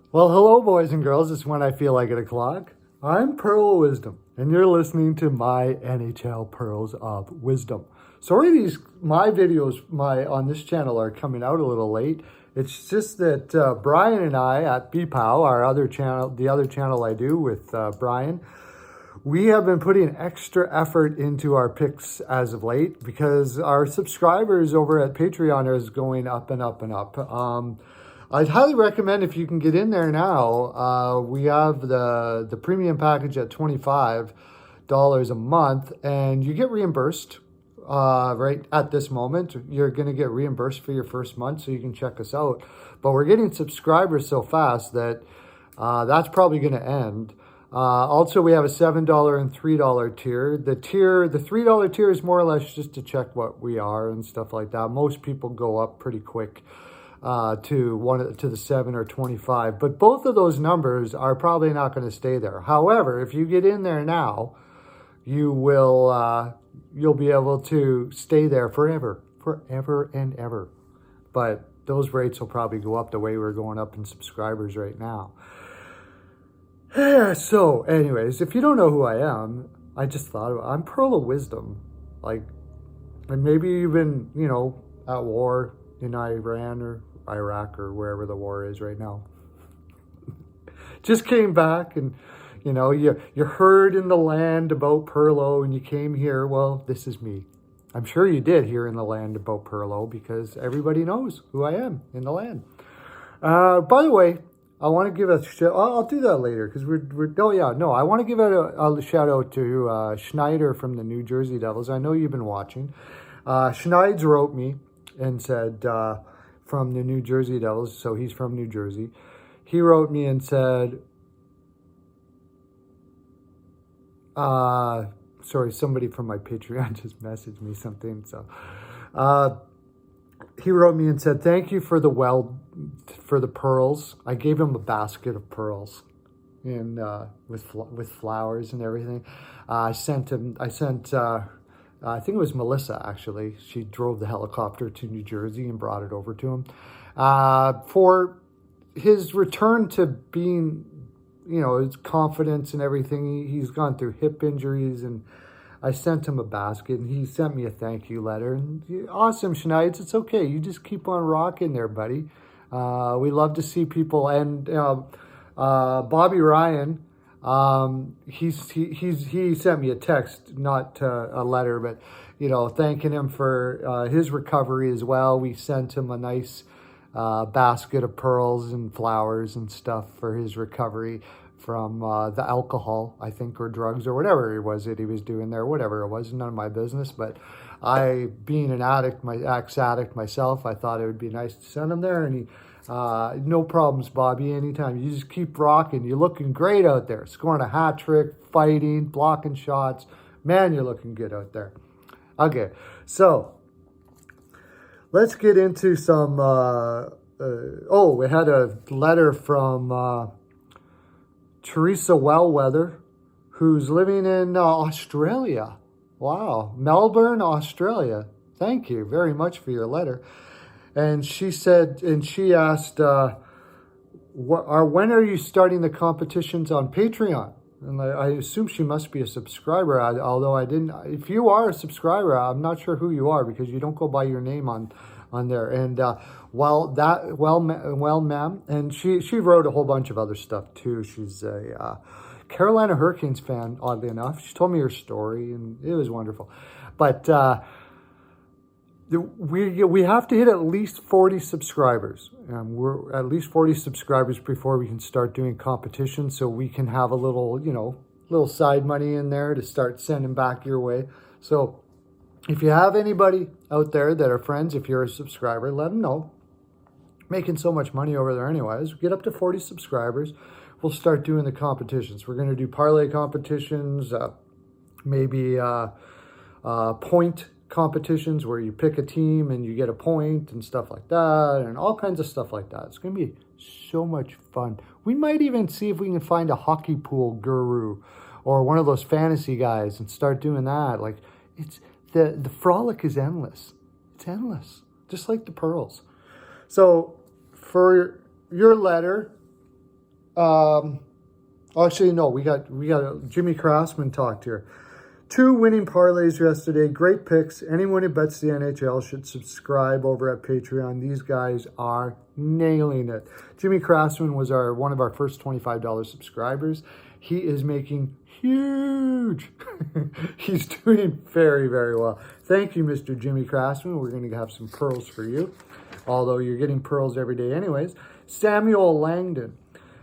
Well, hello, boys and girls. It's when I feel like it o'clock. I'm Pearl of Wisdom, and you're listening to my NHL Pearls of Wisdom. Sorry, my videos on this channel are coming out a little late. It's just that Brian and I at BPOW, our other channel, the other channel I do with Brian, we have been putting extra effort into our picks as of late because our subscribers over at Patreon is going up and up and up. I'd highly recommend if you can get in there now. We have the premium package at $25 a month, and you get reimbursed right at this moment. You're going to get reimbursed for your first month, so you can check us out. But we're getting subscribers so fast that that's probably going to end. Also, we have a $7 and $3 tier. The $3 tier is more or less just to check what we are and stuff like that. Most people go up pretty quick to the 7 or 25, but both of those numbers are probably not going to stay there. However, if you get in there now, you'll be able to stay there forever and ever. But those rates will probably go up the way we're going up in subscribers right now. So anyways, if you don't know who I am, I just thought I'm Pearl of Wisdom. And maybe you've been, at war in Iran or Iraq or wherever the war is right now. Just came back and, you heard in the land about Perlo and you came here. Well, this is me. I'm sure you did hear in the land about Perlo because everybody knows who I am in the land. By the way, I want to give I'll do that later because I want to give a shout out to Schneider from the New Jersey Devils. I know you've been watching. Schneider wrote me and said, from the New Jersey Devils, so he's from New Jersey. He wrote me and said, sorry, somebody from my Patreon just messaged me something. So he wrote me and said, thank you for the pearls. I gave him a basket of pearls and with flowers and everything. I think it was Melissa, actually. She drove the helicopter to New Jersey and brought it over to him. For his return to being, his confidence and everything. He's gone through hip injuries, and I sent him a basket, and he sent me a thank you letter. And awesome, Schneids. It's okay. You just keep on rocking there, buddy. We love to see people. And Bobby Ryan, he sent me a text, not a letter, but thanking him for his recovery as well. We sent him a nice basket of pearls and flowers and stuff for his recovery from the alcohol, I think, or drugs or whatever it was that he was doing there. Whatever it was, none of my business. But I, being an addict, ex-addict myself, I thought it would be nice to send him there. And he no problems, Bobby, anytime. You just keep rocking. You're looking great out there. Scoring a hat trick, fighting, blocking shots. Man, you're looking good out there. Okay, so let's get into some... we had a letter from Teresa Wellweather, who's living in Australia. Wow, Melbourne, Australia. Thank you very much for your letter. And she said, and she asked, when are you starting the competitions on Patreon? And I assume she must be a subscriber, although I didn't. If you are a subscriber, I'm not sure who you are because you don't go by your name on there. And ma'am, and she wrote a whole bunch of other stuff too. She's a Carolina Hurricanes fan, oddly enough. She told me her story, and it was wonderful. But we have to hit at least 40 subscribers. We're at least 40 subscribers before we can start doing competitions, so we can have a little side money in there to start sending back your way. So if you have anybody out there that are friends, if you're a subscriber, let them know. Making so much money over there anyways. Get up to 40 subscribers. We'll start doing the competitions. We're going to do parlay competitions, maybe point competitions where you pick a team and you get a point and stuff like that, and all kinds of stuff like that. It's going to be so much fun. We might even see if we can find a hockey pool guru or one of those fantasy guys and start doing that. Like, it's the frolic is endless. It's endless, just like the pearls. So for your letter, Actually, no, we got Jimmy Craftsman talked here. 2 winning parlays yesterday. Great picks. Anyone who bets the NHL should subscribe over at Patreon. These guys are nailing it. Jimmy Craftsman was one of our first $25 subscribers. He is making huge. He's doing very, very well. Thank you, Mr. Jimmy Craftsman. We're going to have some pearls for you, although you're getting pearls every day anyways. Samuel Langdon.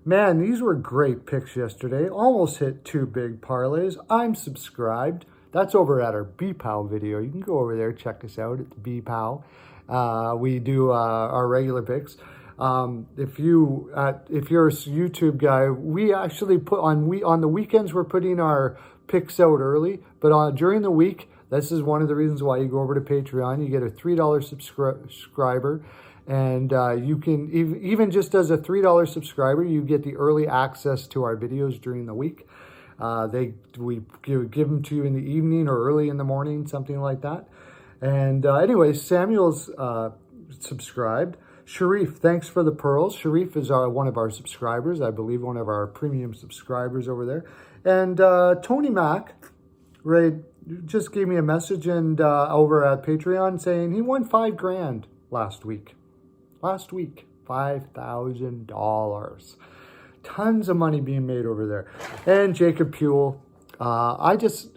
Man, these were great picks yesterday. Almost hit 2 big parlays. I'm subscribed. That's over at our BPOW video. You can go over there, check us out at the BPOW. We do our regular picks. If you're a YouTube guy, we actually put on the weekends, we're putting our picks out early, but during the week, this is one of the reasons why you go over to Patreon. You get a $3 subscriber. And you can, even just as a $3 subscriber, you get the early access to our videos during the week. We give them to you in the evening or early in the morning, something like that. And anyway, Samuel's subscribed. Sharif, thanks for the pearls. Sharif is one of our subscribers, I believe one of our premium subscribers over there. And Tony Mack, right, just gave me a message and over at Patreon saying he won $5,000 last week. $5,000. Tons of money being made over there. And Jacob Puel,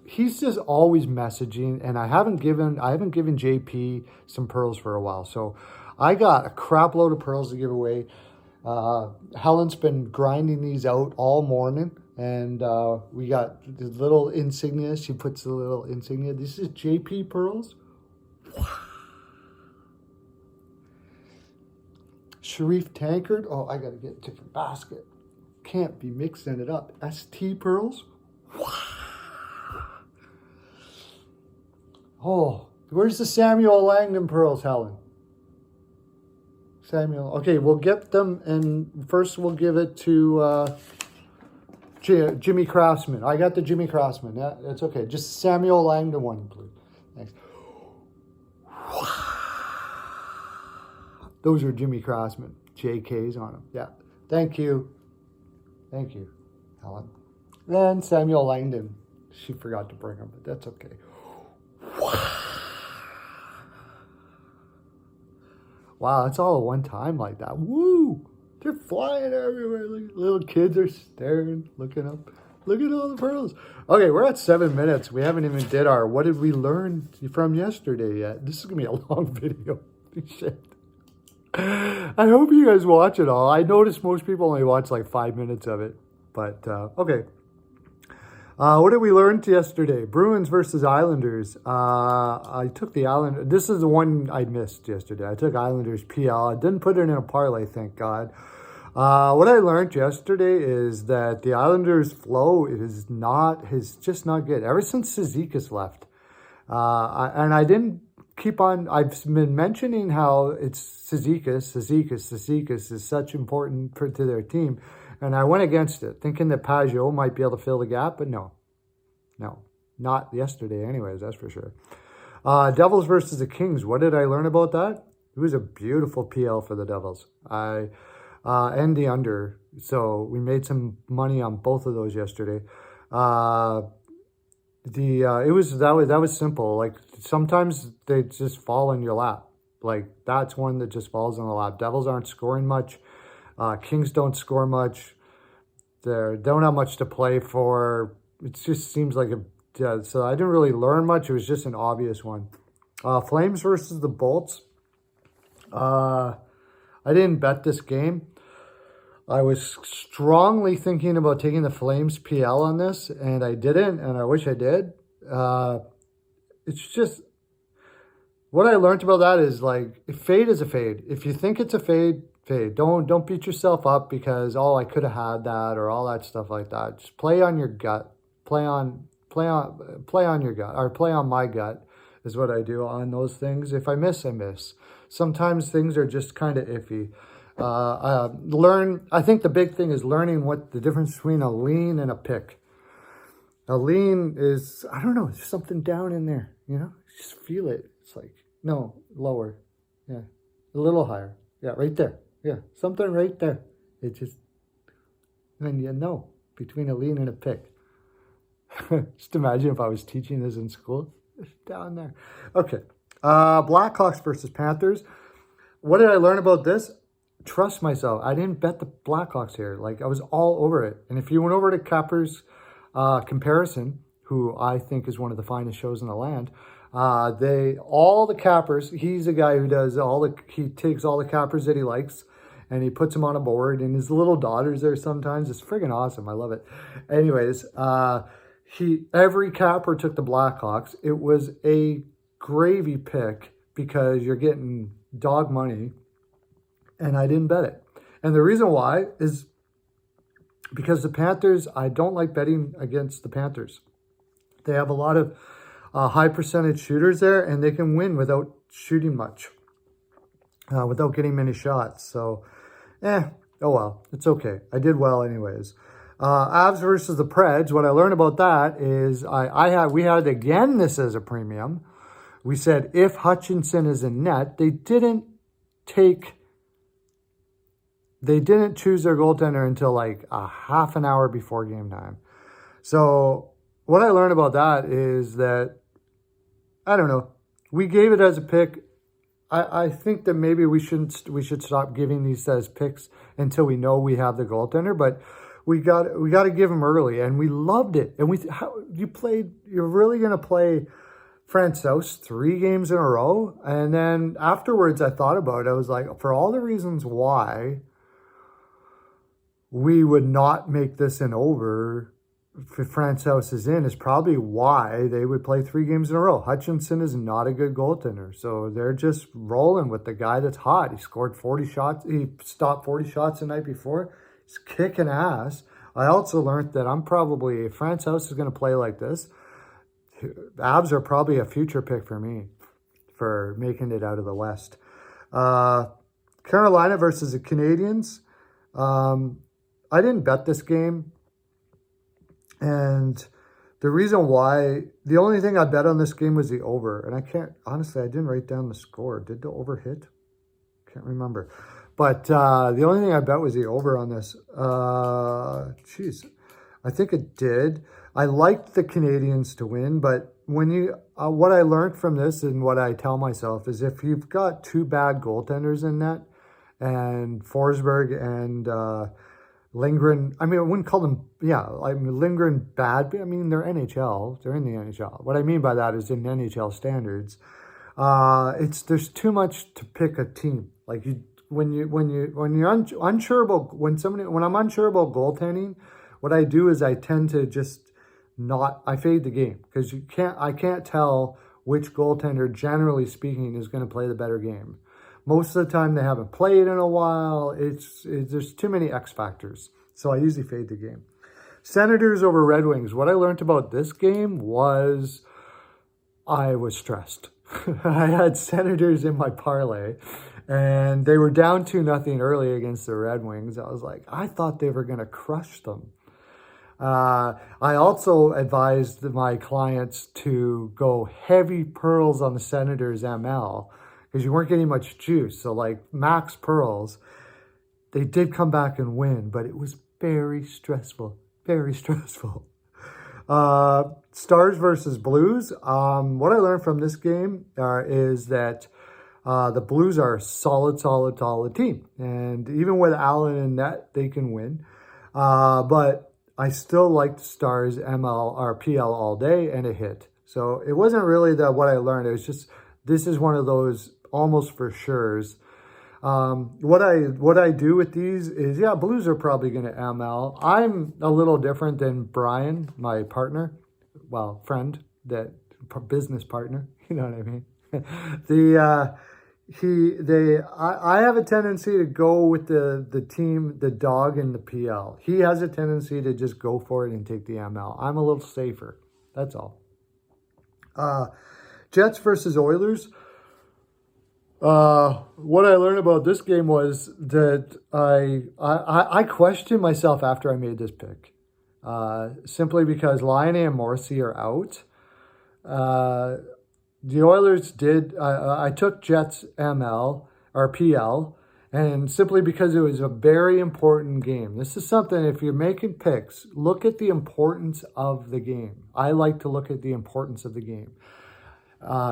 he's just always messaging, and I haven't given JP some pearls for a while. So I got a crap load of pearls to give away. Helen's been grinding these out all morning, and we got the little insignia. She puts the little insignia. This is JP pearls. Sharif Tankard. Oh, I got to get a different basket. Can't be mixing it up. ST pearls. Oh, where's the Samuel Langdon pearls, Helen? Samuel. Okay, we'll get them, and first we'll give it to Jimmy Craftsman. I got the Jimmy Craftsman. Yeah, that's okay. Just Samuel Langdon one, please. Thanks. Those are Jimmy Craftsman. JKs on them. Yeah. Thank you. Thank you, Helen. Then Samuel Langdon. She forgot to bring them, but that's okay. Wow, that's all at one time like that. Woo! They're flying everywhere. Little kids are staring, looking up. Look at all the pearls. Okay, we're at 7 minutes. We haven't even did our what did we learn from yesterday yet. This is going to be a long video. Shit. I hope you guys watch it all. I noticed most people only watch like 5 minutes of it. But, okay. What did we learn yesterday? Bruins versus Islanders. I took the Islanders. This is the one I missed yesterday. I took Islanders PL. I didn't put it in a parlay, thank God. What I learned yesterday is that the Islanders' flow is just not good. Ever since Cizikas left. And I didn't keep on, I've been mentioning how it's Cizikas is such important to their team. And I went against it, thinking that Pajot might be able to fill the gap, but no, not yesterday anyways, that's for sure. Devils versus the Kings. What did I learn about that? It was a beautiful PL for the Devils. And the under. So we made some money on both of those yesterday. That was simple. Like sometimes they just fall in your lap. Like that's one that just falls in the lap. Devils aren't scoring much. Kings don't score much. They don't have much to play for. It just seems like so I didn't really learn much. It was just an obvious one. Flames versus the Bolts. I didn't bet this game. I was strongly thinking about taking the Flames PL on this, and I didn't, and I wish I did. It's just, what I learned about that is like, fade is a fade. If you think it's a fade, fade. Don't beat yourself up because, oh, I could have had that or all that stuff like that. Just play on your gut. Play on your gut, or play on my gut is what I do on those things. If I miss, I miss. Sometimes things are just kind of iffy. I think the big thing is learning what the difference between a lean and a pick. A lean is, I don't know, there's something down in there, just feel it. It's like, no, lower. Yeah. A little higher. Yeah, right there. Yeah. Something right there. It just, And you know, between a lean and a pick. Just imagine if I was teaching this in school. Down there. Okay. Blackhawks versus Panthers. What did I learn about this? Trust myself. I didn't bet the Blackhawks here. Like, I was all over it. And if you went over to Capper's Comparison, who I think is one of the finest shows in the land, all the cappers, he's a guy who does he takes all the cappers that he likes and he puts them on a board, and his little daughter's there sometimes. It's friggin' awesome. I love it. Anyways, every capper took the Blackhawks. It was a gravy pick because you're getting dog money, and I didn't bet it. And the reason why is because the Panthers, I don't like betting against the Panthers. They have a lot of high percentage shooters there, and they can win without shooting much, without getting many shots. So, oh well, it's okay. I did well anyways. Avs versus the Preds. What I learned about that is we had again this as a premium. We said if Hutchinson is in net, they didn't choose their goaltender until like a half an hour before game time. So what I learned about that is that, I don't know, we gave it as a pick. I think that maybe we should stop giving these as picks until we know we have the goaltender, but we got to give them early, and we loved it. And you're really going to play Francouz 3 games in a row? And then afterwards I thought about it. I was like, for all the reasons why we would not make this an over if Francouz is in, is probably why they would play 3 games in a row. Hutchinson is not a good goaltender, so they're just rolling with the guy that's hot. He scored 40 shots. He stopped 40 shots the night before. He's kicking ass. I also learned that if Francouz is going to play like this, Avs are probably a future pick for me for making it out of the West. Carolina versus the Canadiens. I didn't bet this game. And the reason why, the only thing I bet on this game was the over. And I didn't write down the score. Did the over hit? Can't remember. But the only thing I bet was the over on this. I think it did. I liked the Canadiens to win, but what I learned from this and what I tell myself is if you've got 2 bad goaltenders in net, and Forsberg and Lindgren, I wouldn't call them, Lindgren bad, but they're NHL. They're in the NHL. What I mean by that is in NHL standards, there's too much to pick a team. Like when I'm unsure about goaltending, what I do is I tend to just I fade the game because I can't tell which goaltender, generally speaking, is going to play the better game. Most of the time, they haven't played in a while. There's too many X factors. So I usually fade the game. Senators over Red Wings. What I learned about this game was I was stressed. I had Senators in my parlay, and they were down 2-0 early against the Red Wings. I was like, I thought they were going to crush them. I also advised my clients to go heavy pearls on the Senators ML, because you weren't getting much juice. So like max pearls, they did come back and win, but it was very stressful, very stressful. Stars versus Blues. What I learned from this game is that the Blues are a solid team. And even with Allen in net, they can win. But I still like the Stars ML or PL all day, and it hit. So it wasn't really what I learned. It was just, this is one of those almost for sure's. What I do with these is, Blues are probably going to ML. I'm a little different than Brian, my partner, friend, business partner. You know what I mean? I have a tendency to go with the team, the dog in the PL. He has a tendency to just go for it and take the ML. I'm a little safer. That's all. Jets versus Oilers. What I learned about this game was that I questioned myself after I made this pick, simply because Laine and Morrissey are out. The Oilers did. I took Jets ML or PL, And simply because it was a very important game. This is something, if you're making picks, look at the importance of the game. I like to look at the importance of the game.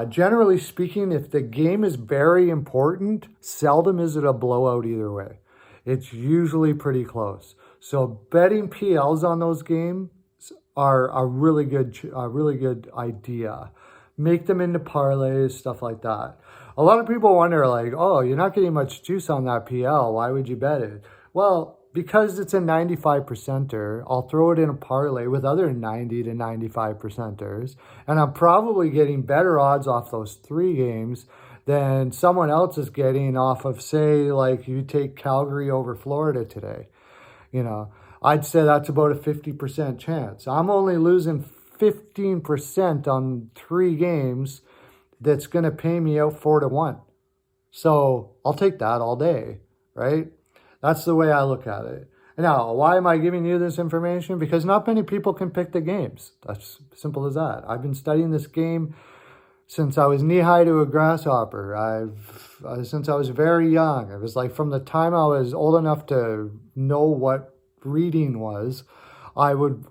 Generally speaking, if the game is very important, seldom is it a blowout either way. It's usually pretty close. So betting PLs on those games are a really good idea. Make them into parlays, stuff like that. A lot of people wonder, like, oh, you're not getting much juice on that PL. Why would you bet it? Well, because it's a 95 percenter, I'll throw it in a parlay with other 90 to 95 percenters, and I'm probably getting better odds off those 3 games than someone else is getting off of, say, like you take Calgary over Florida today. You know, I'd say that's about a 50% chance. I'm only losing 15% on 3 games that's going to pay me out 4-1. So I'll take that all day, right? That's the way I look at it. Now, why am I giving you this information? Because not many people can pick the games. That's simple as that. I've been studying this game since I was knee-high to a grasshopper. Since I was very young. It was like from the time I was old enough to know what reading was, I would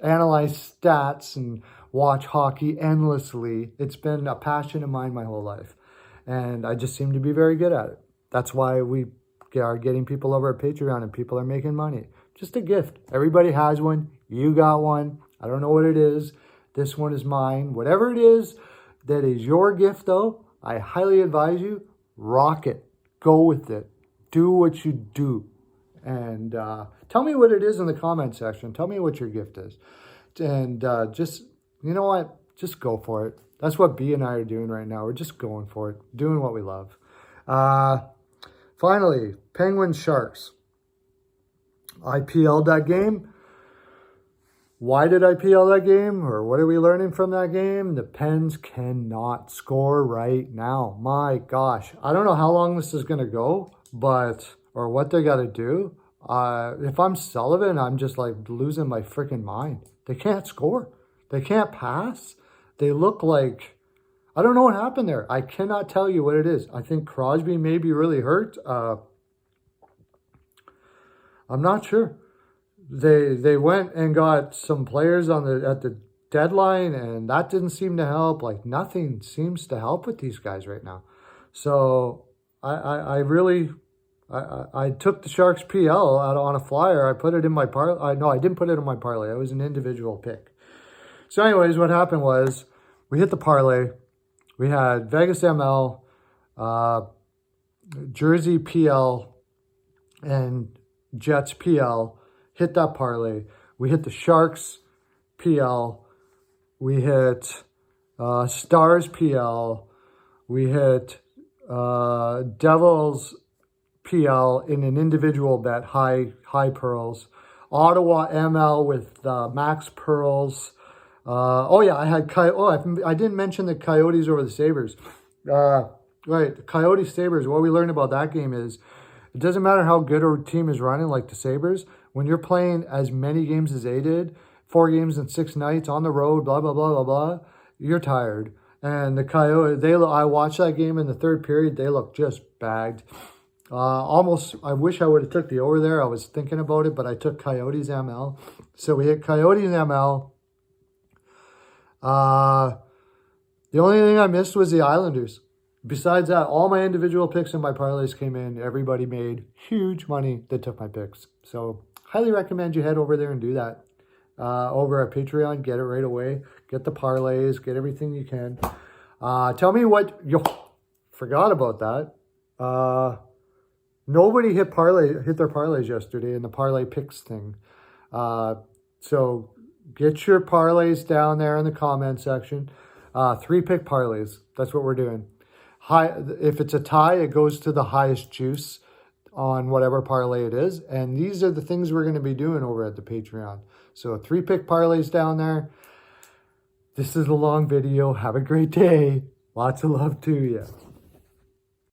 analyze stats and watch hockey endlessly. It's been a passion of mine my whole life. And I just seem to be very good at it. That's why we are getting people over at Patreon and people are making money. Just a gift. Everybody has one. You got one. I don't know what it is. This one is mine. Whatever it is that is your gift, though, I highly advise you, rock it. Go with it. Do what you do. And tell me what it is in the comment section. Tell me what your gift is. And just, you know what? Just go for it. That's what B and I are doing right now. We're just going for it. Doing what we love. Finally, Penguins Sharks. I PL'd that game. Why did I PL that game? Or what are we learning from that game? The Pens cannot score right now. My gosh. I don't know how long this is going to go, or what they got to do. If I'm Sullivan, I'm just like losing my freaking mind. They can't score. They can't pass. They look like, I don't know what happened there. I cannot tell you what it is. I think Crosby may be really hurt. I'm not sure. They went and got some players at the deadline, and that didn't seem to help. Like, nothing seems to help with these guys right now. So I took the Sharks PL out on a flyer. I put it in my parlay. No, I didn't put it in my parlay. It was an individual pick. So anyways, what happened was we hit the parlay. We had Vegas ML, Jersey PL, and Jets PL. Hit that parlay. We hit the Sharks PL. We hit Stars PL. We hit Devils PL in an individual bet, high pearls. Ottawa ML with max pearls. I had I didn't mention the Coyotes over the Sabres. Right, the Coyotes Sabres. What we learned about that game is it doesn't matter how good a team is running, like the Sabres. When you're playing as many games as they did, 4 games in 6 nights on the road, blah blah blah blah blah, you're tired. And the Coyotes, I watched that game in the third period. They looked just bagged. I wish I would have took the over there. I was thinking about it, but I took Coyotes ML. So we hit Coyotes ML. The only thing I missed was the Islanders. Besides that, all my individual picks and my parlays came in. Everybody made huge money that took my picks. So highly recommend you head over there and do that. Over at Patreon, get it right away. Get the parlays, get everything you can. Tell me what you forgot about that. Nobody hit their parlays yesterday in the parlay picks thing. So get your parlays down there in the comment section. 3-pick parlays. That's what we're doing. If it's a tie, it goes to the highest juice on whatever parlay it is. And these are the things we're going to be doing over at the Patreon. So 3-pick parlays down there. This is a long video. Have a great day. Lots of love to you.